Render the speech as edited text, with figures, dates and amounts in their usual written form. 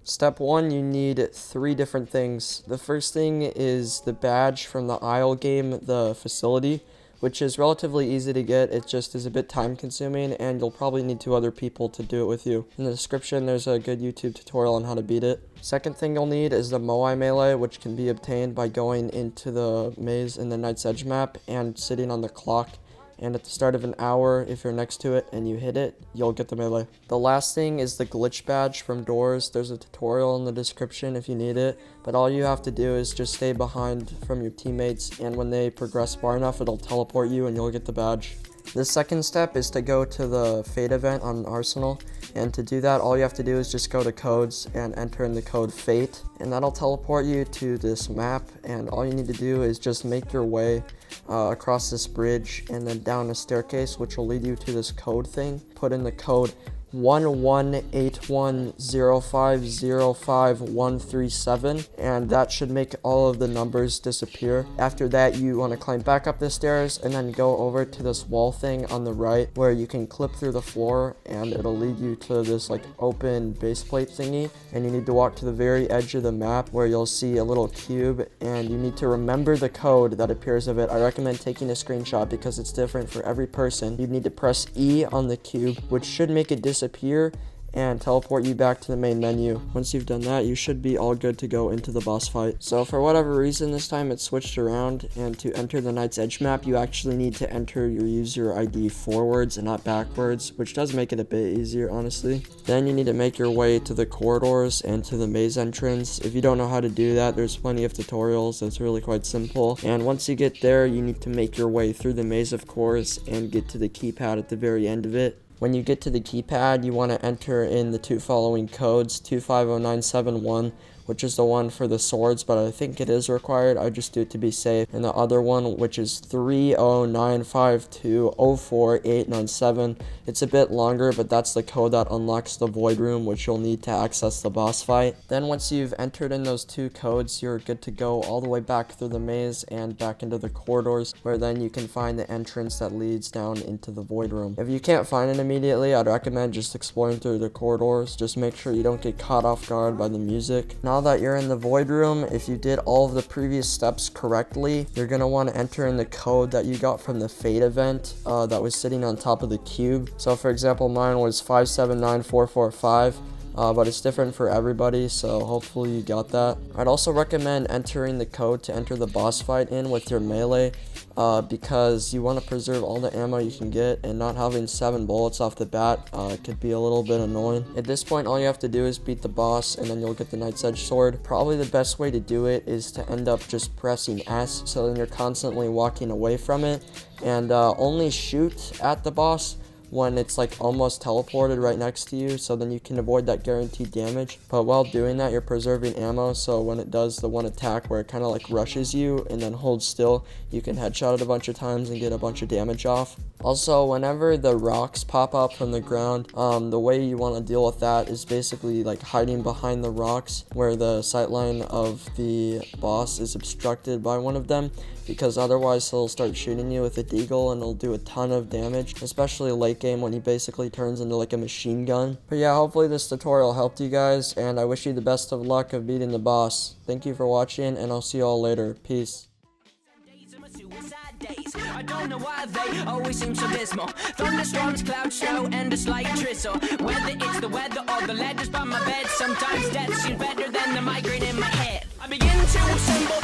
Step 1, you need 3 different things. The first thing is the badge from the Isle game, the facility, which is relatively easy to get. It just is a bit time consuming, and you'll probably need 2 other people to do it with you. In the description, there's a good YouTube tutorial on how to beat it. Second thing you'll need is the Moai melee, which can be obtained by going into the maze in the Night's Edge map and sitting on the clock. And at the start of an hour, if you're next to it and you hit it, you'll get the melee. The last thing is the glitch badge from doors. There's a tutorial in the description if you need it, but all you have to do is just stay behind from your teammates, and when they progress far enough, it'll teleport you and you'll get the badge. The second step is to go to the Fate event on Arsenal, and to do that, all you have to do is just go to codes and enter in the code FATE, and that'll teleport you to this map, and all you need to do is just make your way across this bridge and then down a staircase, which will lead you to this code thing. Put in the code 118105055137, and that should make all of the numbers disappear. After that, you want to climb back up the stairs and then go over to this wall thing on the right where you can clip through the floor, and it'll lead you to this like open base plate thingy, and you need to walk to the very edge of the map where you'll see a little cube, and you need to remember the code that appears of it. I recommend taking a screenshot because it's different for every person. You need to press E on the cube, which should make it disappear and teleport you back to the main menu. Once you've done that, you should be all good to go into the boss fight. So for whatever reason, this time it switched around, and to enter the Night's Edge map, you actually need to enter your user ID forwards and not backwards, which does make it a bit easier, honestly. Then you need to make your way to the corridors and to the maze entrance. If you don't know how to do that, there's plenty of tutorials. It's really quite simple. And once you get there, you need to make your way through the maze, of course, and get to the keypad at the very end of it. When you get to the keypad, you want to enter in the 2 following codes, 250971, which is the one for the swords, but I think it is required. I just do it to be safe. And the other one, which is 30952048897. It's a bit longer, but that's the code that unlocks the void room, which you'll need to access the boss fight. Then once you've entered in those 2 codes, you're good to go all the way back through the maze and back into the corridors, where then you can find the entrance that leads down into the void room. If you can't find it immediately, I'd recommend just exploring through the corridors. Just make sure you don't get caught off guard by the music. Now that you're in the void room, if you did all of the previous steps correctly, you're going to want to enter in the code that you got from the Fate event that was sitting on top of the cube. So for example, mine was 579445. But it's different for everybody, so hopefully you got that. I'd also recommend entering the code to enter the boss fight in with your melee, because you want to preserve all the ammo you can get, and not having 7 bullets off the bat could be a little bit annoying. At this point, all you have to do is beat the boss, and then you'll get the Night's Edge sword. Probably the best way to do it is to end up just pressing S, so then you're constantly walking away from it, and only shoot at the boss when it's like almost teleported right next to you, so then you can avoid that guaranteed damage. But while doing that, you're preserving ammo, so when it does the one attack where it kind of like rushes you and then holds still, you can headshot it a bunch of times and get a bunch of damage off. Also, whenever the rocks pop up from the ground, the way you want to deal with that is basically like hiding behind the rocks where the sightline of the boss is obstructed by one of them, because otherwise he'll start shooting you with a deagle and it'll do a ton of damage, especially late game when he basically turns into like a machine gun. But yeah, hopefully this tutorial helped you guys, and I wish you the best of luck of beating the boss. Thank you for watching, and I'll see you all later. Peace. I don't know why they always seem so dismal. Thunderstorms, clouds, snow, and a slight drizzle. Whether it's the weather or the letters by my bed, sometimes death seems better than the migraine in my head. I begin to assemble